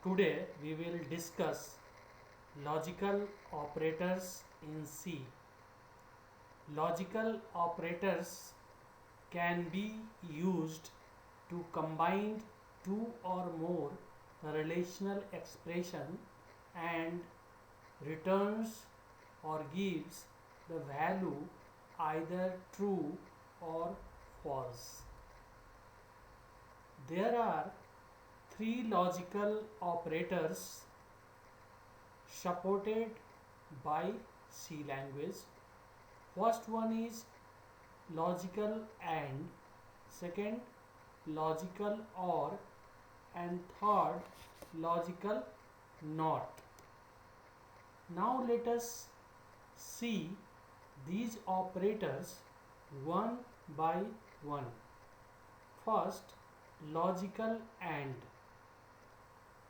Today we will discuss logical operators in C. Logical operators can be used to combine two or more relational expression and returns or gives the value either true or false. There are three logical operators supported by C language. First one is logical AND, second logical OR, and third logical NOT. Now let us see these operators one by one. First, logical AND.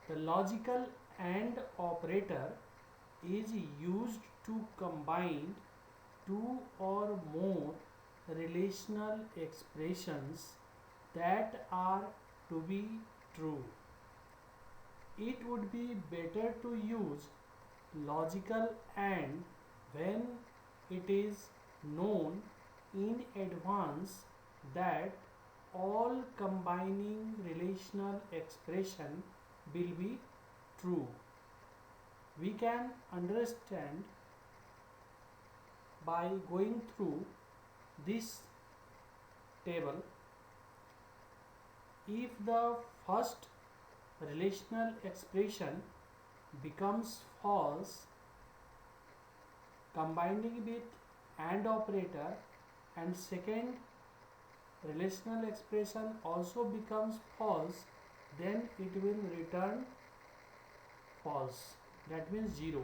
The logical AND operator is used to combine two or more relational expressions that are to be true. It would be better to use logical AND when it is known in advance that all combining relational expression will be true. We can understand by going through this table. If the first relational expression becomes false, combining with AND operator, and second relational expression also becomes false, then it will return false, that means 0.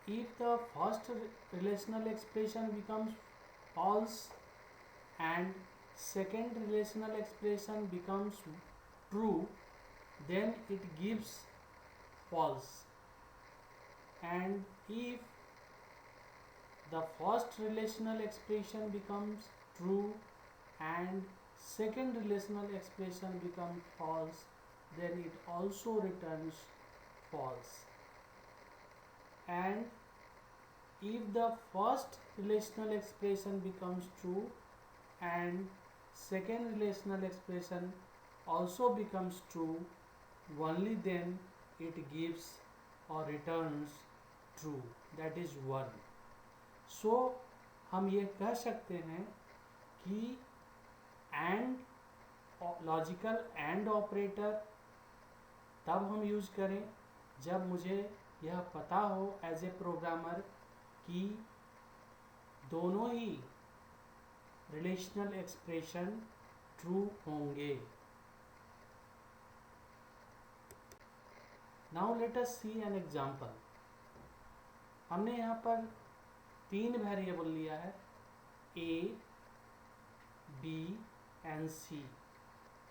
If the first relational expression becomes false and second relational expression becomes true, then it gives false. And if the first relational expression becomes true and second relational expression becomes false, then it also returns false. And if the first relational expression becomes true and second relational expression also becomes true, only then it gives or returns true, that is 1. So हम ये कह सकते हैं कि and logical and operator तब हम use करें जब मुझे यह पता हो एज ए प्रोग्रामर कि दोनों ही रिलेशनल एक्सप्रेशन ट्रू होंगे. Now let us see an example. हमने यहाँ पर 3 वेरिएबल लिया है, ए, बी एंड सी.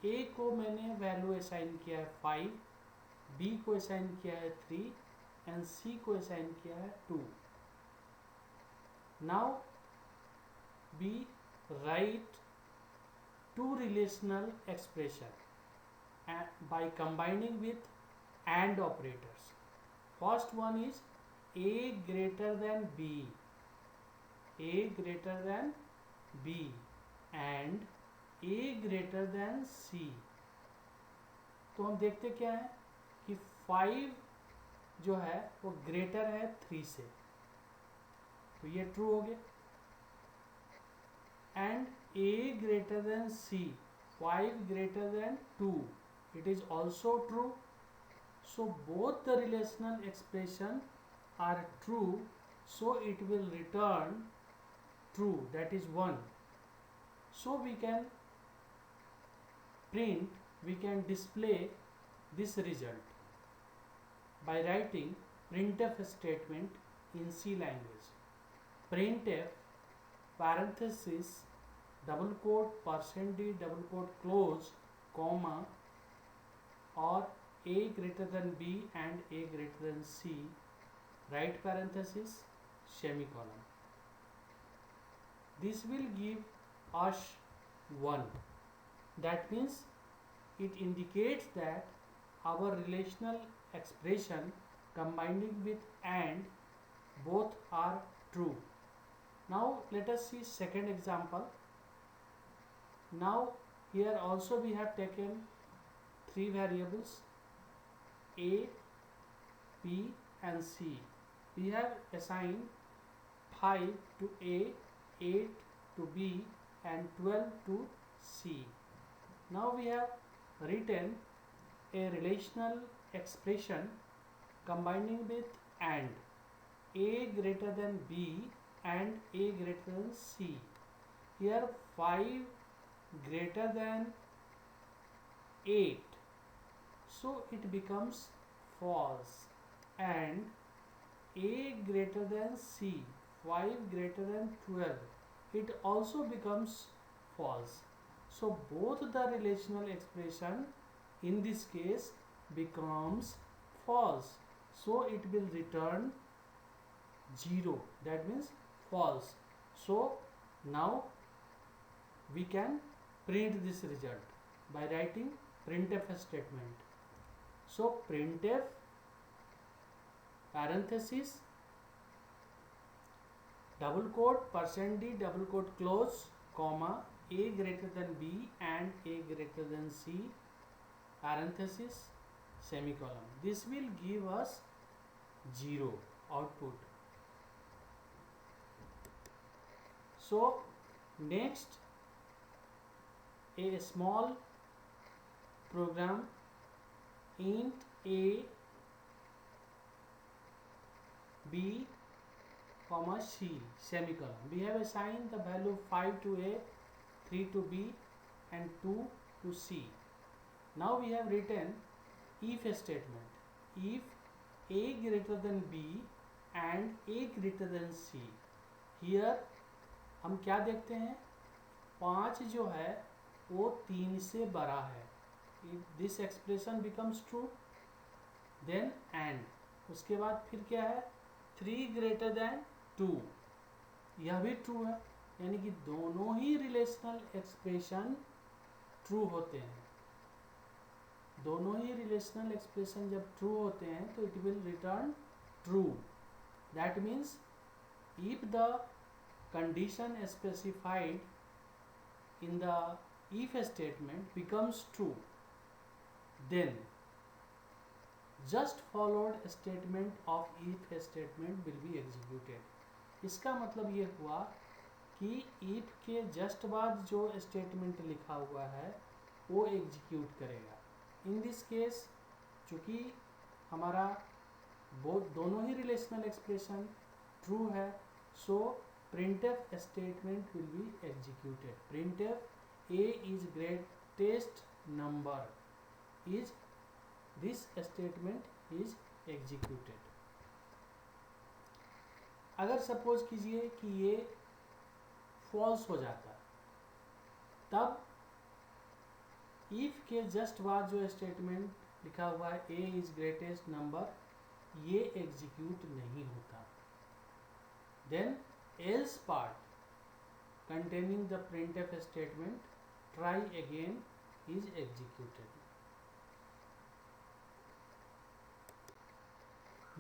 ए को मैंने वैल्यू असाइन किया है 5, बी को असाइन किया है 3 एंड सी को असाइन किया है 2. Now we write two relational expression by combining with AND operators. First one is A greater than B, A greater than B and A greater than C. तो हम देखते क्या है कि 5 जो है वो ग्रेटर है 3 से, तो ये ट्रू हो गया. And A greater than C, 5 greater than 2, it is also true. So both the relational expression are true, so it will return true, that is 1. So we can print, we can display this result by writing printf statement in C language. Printf parenthesis double quote %d double quote close comma or A greater than B and A greater than C, right parenthesis semicolon. This will give us 1. That means it indicates that our relational expression combining with and both are true. Now let us see second example. Now here also we have taken three variables a, b and c. We have assigned 5 to a, 8 to b and 12 to c. Now we have written a relational expression combining with and a greater than b and a greater than c. Here 5 greater than 8, so it becomes false, and a greater than c, 5 greater than 12, it also becomes false. So both the relational expression in this case becomes false, so it will return 0, that means false. So now we can print this result by writing printf statement. So printf parenthesis double quote %d double quote close comma a greater than b and a greater than c parenthesis semicolon. This will give us 0 output. So next, a small program int a b comma c semicolon. We have assigned the value 5 to a, 3 to b and 2 to c. Now we have written if statement. If a greater than b and a greater than c. Here हम क्या देखते हैं, 5 जो है वो 3 से बड़ा है. This expression becomes true. Then and उसके बाद फिर क्या है, 3 ग्रेटर देन 2, यह भी ट्रू है. यानी कि दोनों ही रिलेशनल एक्सप्रेशन ट्रू होते हैं. दोनों ही रिलेशनल एक्सप्रेशन जब ट्रू होते हैं तो it will return true. That means if the condition specified in the if statement becomes true, then just followed statement of if statement will be executed. इसका मतलब ये हुआ कि if के जस्ट बाद जो स्टेटमेंट लिखा हुआ है वो एग्जीक्यूट करेगा. इन दिस केस चूँकि हमारा दोनों ही रिलेशनल एक्सप्रेशन ट्रू है, सो printf statement will be executed. Printf a is greatest number is this statement is executed. अगर सपोज कीजिए कि ये फॉल्स हो जाता, तब if के जस्ट बाद जो स्टेटमेंट लिखा हुआ है a is greatest number, ये एग्जीक्यूट नहीं होता. Then else part containing the printf statement try again is executed.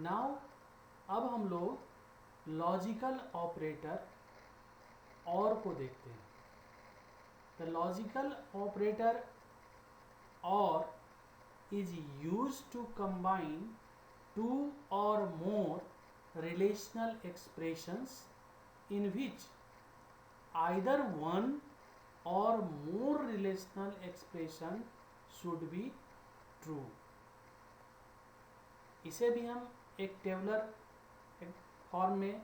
Now अब हम लोग लॉजिकल ऑपरेटर और को देखते हैं. The logical operator or is used to combine two or more relational expressions in which either one or more relational expression should be true. इसे भी हम एक टेबलर फॉर्म में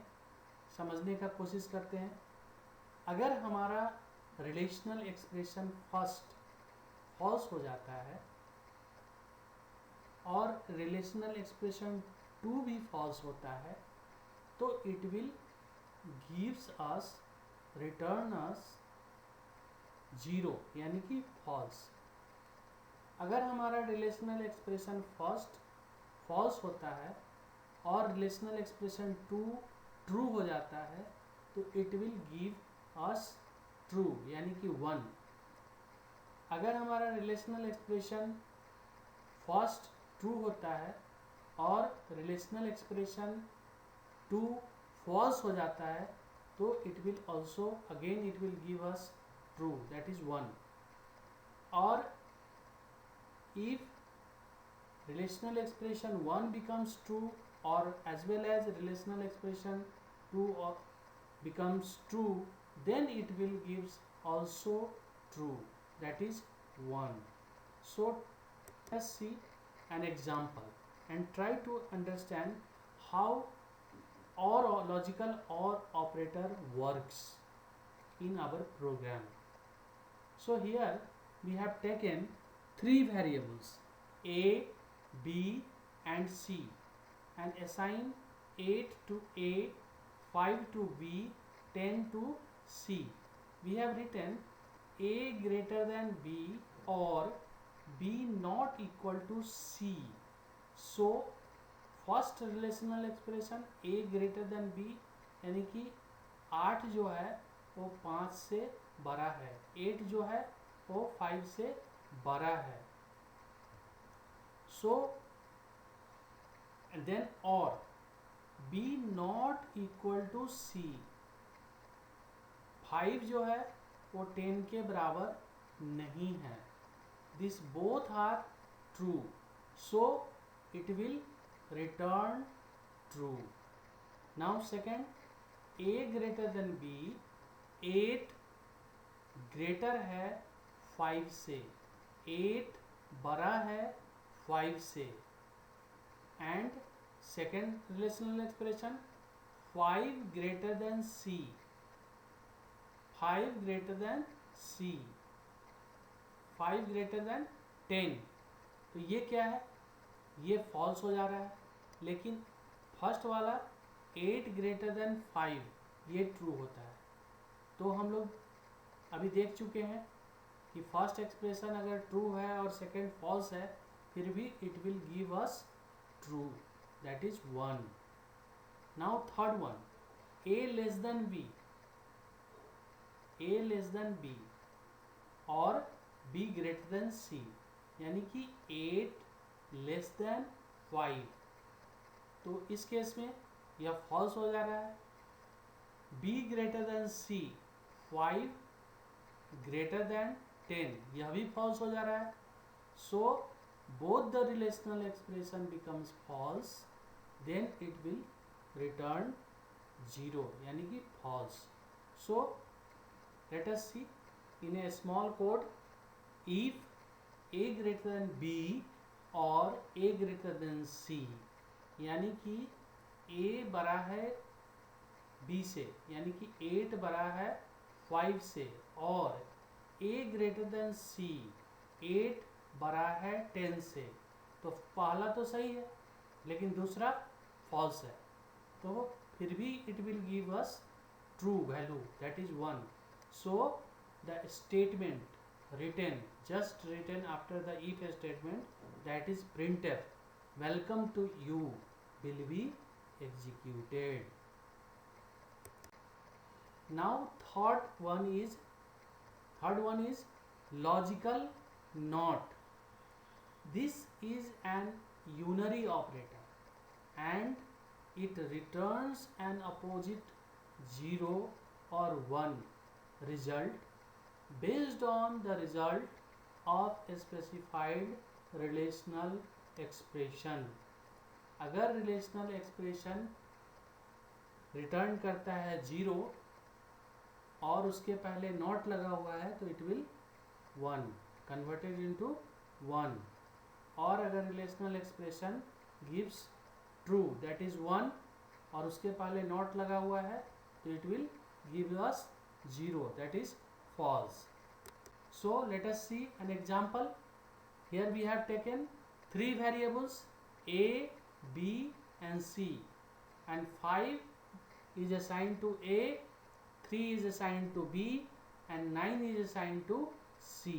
समझने का कोशिश करते हैं. अगर हमारा रिलेशनल एक्सप्रेशन फर्स्ट फॉल्स हो जाता है और रिलेशनल एक्सप्रेशन टू भी फॉल्स होता है, तो it will gives us return us 0 यानी कि false. अगर हमारा रिलेशनल एक्सप्रेशन फर्स्ट फॉल्स होता है और रिलेशनल एक्सप्रेशन टू ट्रू हो जाता है, तो it will give us true यानी कि 1. अगर हमारा रिलेशनल एक्सप्रेशन फर्स्ट ट्रू होता है और रिलेशनल एक्सप्रेशन 2 फॉल्स हो जाता है, तो it will also again it will give us true, that is 1. और if relational expression 1 becomes true or as well as relational expression 2 or becomes true, then it will gives also true, that is 1. So let's see an example and try to understand how or logical or operator works in our program. So here we have taken 3 variables a, b and c and assign 8 to a, 5 to b, 10 to c. We have written a greater than b or b not equal to c. So first relational expression a greater than b, यानी कि 8 जो है वो 5 से बड़ा है, 8 जो है वो 5 से बड़ा है. सो देन और b not equal to c, 5 जो है वो 10 के बराबर नहीं है. This both are true, so it will return true. Now second, a greater than b, 8 greater है 5 से, 8 बड़ा है 5 से. and second relational expression 5 greater than c, 5 greater than c, 5 greater than 10. तो ये क्या है, ये फॉल्स हो जा रहा है. लेकिन फर्स्ट वाला 8 ग्रेटर देन 5 ये ट्रू होता है. तो हम लोग अभी देख चुके हैं कि फर्स्ट एक्सप्रेशन अगर ट्रू है और सेकंड फॉल्स है, फिर भी it will give us true, that is 1. Now third one, a less than b, a less than b और b ग्रेटर देन c, यानी कि 8 लेस देन 5. तो इस केस में यह फॉल्स हो जा रहा है. b greater than c, 5 greater than 10, यह भी फॉल्स हो जा रहा है. So both the relational expression becomes false, then it will return 0, यानी कि false. So let us see in a small code, if a greater than b और a greater than c, यानी कि a बड़ा है b से, यानी कि 8 बड़ा है 5 से, और a ग्रेटर देन c, 8 बड़ा है 10 से. तो पहला तो सही है लेकिन दूसरा फॉल्स है, तो फिर भी it will give us true value, that is 1. So the statement written, just written after the if statement, that is printf, welcome to you, will be executed. Now third one is logical not. This is an unary operator and it returns an opposite 0 or 1 result based on the result of a specified relational expression. अगर relational expression return करता है 0 और उसके पहले not लगा हुआ है तो इट विल 1, कन्वर्टेड इनटू 1. और अगर relational expression gives true, that is 1, और उसके पहले नॉट लगा हुआ है तो it will give us 0, that is false. So let us see an example. Here we have taken 3 variables a, b and c, and 5 is assigned to a, 3 is assigned to b and 9 is assigned to c.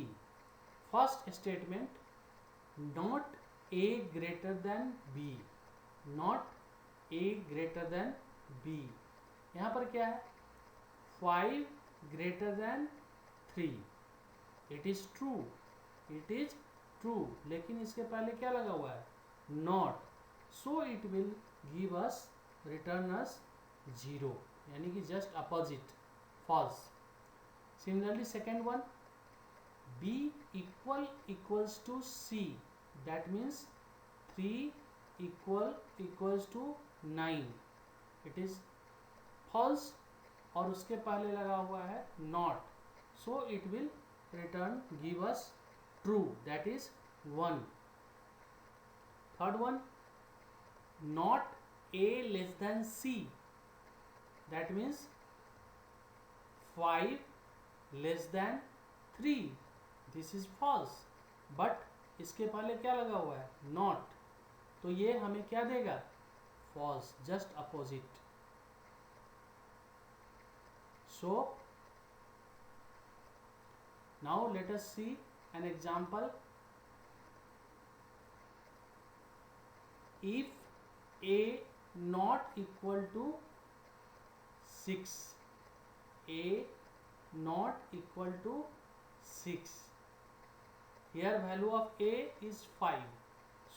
First statement, not a greater than b, not a greater than b. यहाँ पर क्या है, 5 greater than 3, it is true, it is true, लेकिन इसके पहले क्या लगा हुआ है, not, so it will give us return us 0, यानी कि just opposite, false. Similarly second one, b equals to c, that means 3 equals to 9, it is false. और उसके पहले लगा हुआ है not, so it will return give us true, that is 1. Third one, not a less than c, that means 5 less than 3, this is false. but इसके पहले क्या लगा हुआ है not, तो ये हमें क्या देगा false, just opposite. So now let us see an example. If a not equal to 6, a not equal to 6, here value of a is 5,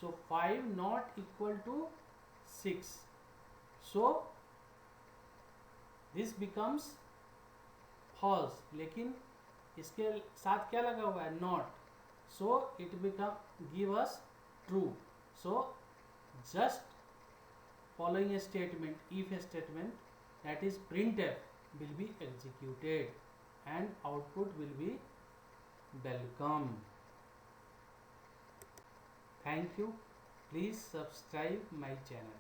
so 5 not equal to 6, so this becomes false. लेकिन इसके साथ क्या लगा हुआ है not, so it become give us true. So just following a statement, if a statement, that is printf, will be executed and output will be welcome. Thank you. Please subscribe my channel.